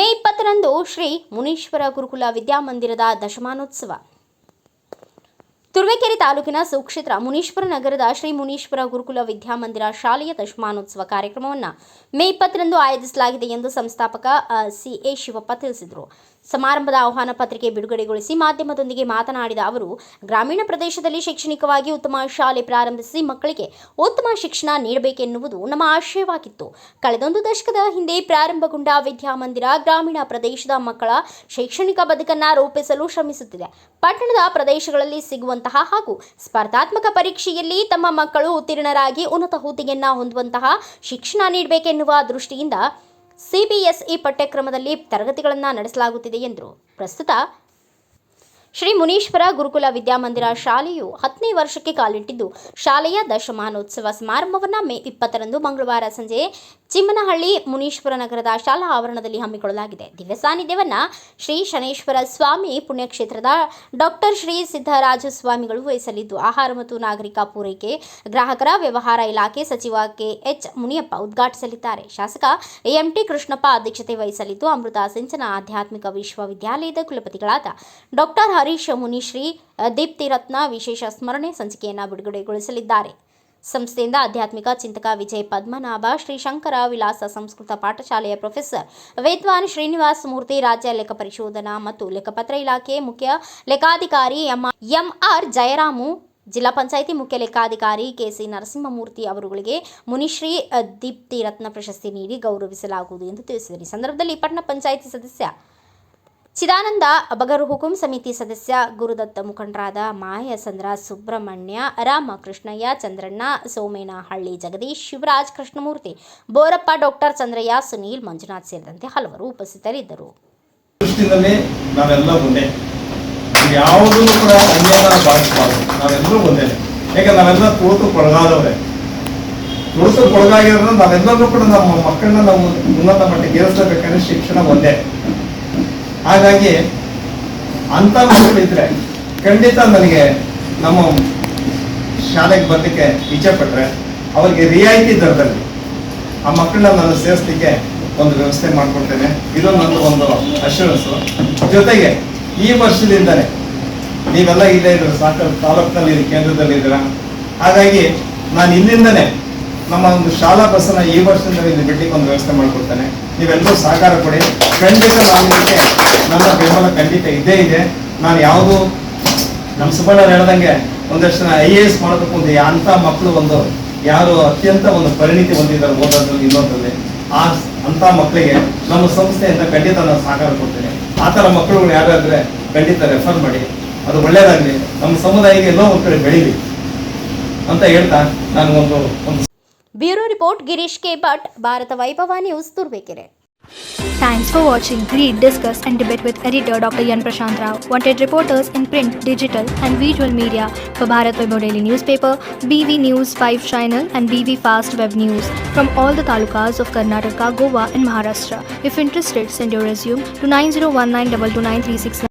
ಮೇ 20ರಂದು ಶ್ರೀ ಮುನೀಶ್ವರ ಗುರುಕುಲ ವಿದ್ಯಾಮಂದಿರದ ದಶಮಾನೋತ್ಸವ. ತುರುವೇಕೆರೆ ತಾಲೂಕಿನ ಸುಕ್ಷೇತ್ರ ಮುನೀಶ್ವರ ನಗರದ ಶ್ರೀ ಮುನೀಶ್ವರ ಗುರುಕುಲ ವಿದ್ಯಾಮಂದಿರ ಶಾಲೆಯ ದಶಮಾನೋತ್ಸವ ಕಾರ್ಯಕ್ರಮವನ್ನು ಮೇ 20ರಂದು ಆಯೋಜಿಸಲಾಗಿದೆ ಎಂದು ಸಂಸ್ಥಾಪಕ ಸಿ.ಎ. ಶಿವಪ್ಪ ತಿಳಿಸಿದರು. ಸಮಾರಂಭದ ಆಹ್ವಾನ ಪತ್ರಿಕೆ ಬಿಡುಗಡೆಗೊಳಿಸಿ ಮಾಧ್ಯಮದೊಂದಿಗೆ ಮಾತನಾಡಿದ ಅವರು, ಗ್ರಾಮೀಣ ಪ್ರದೇಶದಲ್ಲಿ ಶೈಕ್ಷಣಿಕವಾಗಿ ಉತ್ತಮ ಶಾಲೆ ಪ್ರಾರಂಭಿಸಿ ಮಕ್ಕಳಿಗೆ ಉತ್ತಮ ಶಿಕ್ಷಣ ನೀಡಬೇಕೆನ್ನುವುದು ನಮ್ಮ ಆಶಯವಾಗಿತ್ತು. ಕಳೆದೊಂದು ದಶಕದ ಹಿಂದೆ ಪ್ರಾರಂಭಗೊಂಡ ವಿದ್ಯಾಮಂದಿರ ಗ್ರಾಮೀಣ ಪ್ರದೇಶದ ಮಕ್ಕಳ ಶೈಕ್ಷಣಿಕ ಬದುಕನ್ನು ರೂಪಿಸಲು ಶ್ರಮಿಸುತ್ತಿದೆ. ಪಟ್ಟಣದ ಪ್ರದೇಶಗಳಲ್ಲಿ ಸಿಗುವಂತಹ ಹಾಗೂ ಸ್ಪರ್ಧಾತ್ಮಕ ಪರೀಕ್ಷೆಯಲ್ಲಿ ತಮ್ಮ ಮಕ್ಕಳು ಉತ್ತೀರ್ಣರಾಗಿ ಉನ್ನತ ಹುದ್ದೆಯನ್ನು ಹೊಂದುವಂತಹ ಶಿಕ್ಷಣ ನೀಡಬೇಕೆನ್ನುವ ದೃಷ್ಟಿಯಿಂದ ಸಿಬಿಎಸ್ಇ ಪಠ್ಯಕ್ರಮದಲ್ಲಿ ತರಗತಿಗಳನ್ನು ನಡೆಸಲಾಗುತ್ತಿದೆ ಎಂದರು. ಪ್ರಸ್ತುತ ಶ್ರೀ ಮುನೀಶ್ವರ ಗುರುಕುಲ ವಿದ್ಯಾಮಂದಿರ ಶಾಲೆಯು 10ನೇ ವರ್ಷಕ್ಕೆ ಕಾಲಿಟ್ಟಿದ್ದು, ಶಾಲೆಯ ದಶಮಾನೋತ್ಸವ ಸಮಾರಂಭವನ್ನು ಮೇ 20ರಂದು ಮಂಗಳವಾರ ಸಂಜೆ ಚಿಮ್ಮನಹಳ್ಳಿ ಮುನೀಶ್ವರ ನಗರದ ಶಾಲಾ ಆವರಣದಲ್ಲಿ ಹಮ್ಮಿಕೊಳ್ಳಲಾಗಿದೆ. ದಿವ್ಯ ಸಾನ್ನಿಧ್ಯವನ್ನು ಶ್ರೀ ಶನೇಶ್ವರ ಸ್ವಾಮಿ ಪುಣ್ಯಕ್ಷೇತ್ರದ ಡಾಕ್ಟರ್ ಶ್ರೀ ಸಿದ್ದರಾಜ ಸ್ವಾಮಿಗಳು ವಹಿಸಲಿದ್ದು, ಆಹಾರ ಮತ್ತು ನಾಗರಿಕ ಪೂರೈಕೆ ಗ್ರಾಹಕರ ವ್ಯವಹಾರ ಇಲಾಖೆ ಸಚಿವ ಕೆ.ಎಚ್. ಮುನಿಯಪ್ಪ ಉದ್ಘಾಟಿಸಲಿದ್ದಾರೆ. ಶಾಸಕ ಎಂ.ಟಿ. ಕೃಷ್ಣಪ್ಪ ಅಧ್ಯಕ್ಷತೆ ವಹಿಸಲಿದ್ದು, ಅಮೃತ ಸಿಂಚನ ಆಧ್ಯಾತ್ಮಿಕ ವಿಶ್ವವಿದ್ಯಾಲಯದ ಕುಲಪತಿಗಳಾದ ಡಾಕ್ಟರ್ ಹರೀಶ್ ಮುನಿಶ್ರೀ ದೀಪ್ತಿರತ್ನ ವಿಶೇಷ ಸ್ಮರಣೆ ಸಂಚಿಕೆಯನ್ನು ಬಿಡುಗಡೆಗೊಳಿಸಲಿದ್ದಾರೆ. ಸಂಸ್ಥೆಯಿಂದ ಆಧ್ಯಾತ್ಮಿಕ ಚಿಂತಕ ವಿಜಯ ಪದ್ಮನಾಭ, ಶ್ರೀ ಶಂಕರ ವಿಲಾಸ ಸಂಸ್ಕೃತ ಪಾಠಶಾಲೆಯ ಪ್ರೊಫೆಸರ್ ವೇದ್ವಾನ್ ಶ್ರೀನಿವಾಸ ಮೂರ್ತಿ, ರಾಜ್ಯ ಲೆಕ್ಕ ಪರಿಶೋಧನಾ ಮತ್ತು ಲೆಕ್ಕಪತ್ರ ಇಲಾಖೆ ಮುಖ್ಯ ಲೆಕ್ಕಾಧಿಕಾರಿ ಎಂ.ಆರ್. ಜಯರಾಮು, ಜಿಲ್ಲಾ ಪಂಚಾಯಿತಿ ಮುಖ್ಯ ಲೆಕ್ಕಾಧಿಕಾರಿ ಕೆ.ಸಿ. ನರಸಿಂಹಮೂರ್ತಿ ಅವರುಗಳಿಗೆ ಮುನಿಶ್ರೀ ದೀಪ್ತಿರತ್ನ ಪ್ರಶಸ್ತಿ ನೀಡಿ ಗೌರವಿಸಲಾಗುವುದು ಎಂದು ತಿಳಿಸಿದರು. ಈ ಸಂದರ್ಭದಲ್ಲಿ ಪಟ್ಟಣ ಪಂಚಾಯಿತಿ ಸದಸ್ಯ ಚಿದಾನಂದ, ಬಗರು ಹುಕುಂ ಸಮಿತಿ ಸದಸ್ಯ ಗುರುದತ್ತ, ಮುಖಂಡರಾದ ಮಾಯಸಂದ್ರ, ಸುಬ್ರಹ್ಮಣ್ಯ, ರಾಮಕೃಷ್ಣಯ್ಯ, ಚಂದ್ರಣ್ಣ, ಸೋಮೇನಹಳ್ಳಿ ಜಗದೀಶ್, ಶಿವರಾಜ್, ಕೃಷ್ಣಮೂರ್ತಿ, ಬೋರಪ್ಪ, ಡಾಕ್ಟರ್ ಚಂದ್ರಯ್ಯ, ಸುನೀಲ್, ಮಂಜುನಾಥ್ ಸೇರಿದಂತೆ ಹಲವರು ಉಪಸ್ಥಿತರಿದ್ದರು. ನಾವೆಲ್ಲರೂ ಕೂಡ ನಮ್ಮ ಮಕ್ಕಳನ್ನ ನಾವು ಉನ್ನತ ಮಟ್ಟಕ್ಕೆ ಏರಿಸಬೇಕಂದ್ರೆ ಶಿಕ್ಷಣ ಒಂದೇ. ಹಾಗಾಗಿ ಅಂತ ಮಕ್ಕಳಿದ್ರೆ ಖಂಡಿತ ನನಗೆ ನಮ್ಮ ಶಾಲೆಗೆ ಬರಲಿಕ್ಕೆ ಇಚ್ಛೆ ಪಟ್ಟರೆ ಅವರಿಗೆ ರಿಯಾಯಿತಿ ದರದಲ್ಲಿ ಆ ಮಕ್ಕಳನ್ನ ನಾನು ಸೇರಿಸಲಿಕ್ಕೆ ಒಂದು ವ್ಯವಸ್ಥೆ ಮಾಡಿಕೊಡ್ತೇನೆ. ಇದು ನನ್ನ ಒಂದು ಅಶ್ಯೂರೆನ್ಸು. ಜೊತೆಗೆ ಈ ವರ್ಷದಿಂದಲೇ ನೀವೆಲ್ಲ ಇಲ್ಲೇ ಇದ್ದೀರ, ಸಾಕಷ್ಟು ತಾಲೂಕಿನಲ್ಲಿ ಕೇಂದ್ರದಲ್ಲಿ ಇದ್ದೀರ. ಹಾಗಾಗಿ ನಾನು ಇಲ್ಲಿಂದನೇ ನಮ್ಮ ಒಂದು ಶಾಲಾ ಬಸ್ಸನ್ನ ಈ ವರ್ಷದಿಂದ ಇಲ್ಲಿ ಬಿಡ್ಲಿಕ್ಕೆ ಒಂದು ವ್ಯವಸ್ಥೆ ಮಾಡಿಕೊಡ್ತೇನೆ. ನೀವೆಲ್ಲರೂ ಸಹಕಾರ ಕೊಡಿ. ಖಂಡಿತ ನಾನು ಇದಕ್ಕೆ ನನ್ನ ಬೆಂಬಲ ಖಂಡಿತ ಇದ್ದೇ ಇದೆ. ನಾನು ಯಾವುದು ನಮ್ಮ ಸುಬ್ಬಣ್ಣ ಹೇಳ್ದಂಗೆ ಒಂದಷ್ಟು ಜನ IAS ಮಾಡೋದಕ್ಕೆ ಒಂದು ಅಂಥ ಮಕ್ಕಳು ಒಂದು ಯಾರು ಅತ್ಯಂತ ಒಂದು ಪರಿಣಿತಿ ಹೊಂದಿದ್ದಾರೆ ಓದೋದ್ರಲ್ಲಿ ಇನ್ನೊಂದ್ರಲ್ಲಿ, ಅಂಥ ಮಕ್ಕಳಿಗೆ ನಮ್ಮ ಸಂಸ್ಥೆಯಿಂದ ಖಂಡಿತ ನಾನು ಸಹಕಾರ ಕೊಡ್ತೇನೆ. ಆ ಥರ ಮಕ್ಕಳುಗಳು ಯಾರಾದ್ರೆ ಖಂಡಿತ ರೆಫರ್ ಮಾಡಿ, ಅದು ಒಳ್ಳೇದಾಗಲಿ, ನಮ್ಮ ಸಮುದಾಯಕ್ಕೆ ಎಲ್ಲೋ ಒಂದು ಕಡೆ ಬೆಳೀಲಿ ಅಂತ ಹೇಳ್ತಾ ನಾನು ಒಂದು bureau report Girish K Bhat, Bharat Vaibhav news, Turuvekere. Thanks for watching. Read, discuss and debate with editor Dr. Yan Prashant Rao. Wanted reporters in print, digital and visual media for Bharat Vaibhav Daily Newspaper, BV News 5 Channel and BV Fast Web News from all the talukas of Karnataka, Goa and Maharashtra. If interested, send your resume to 9019229369.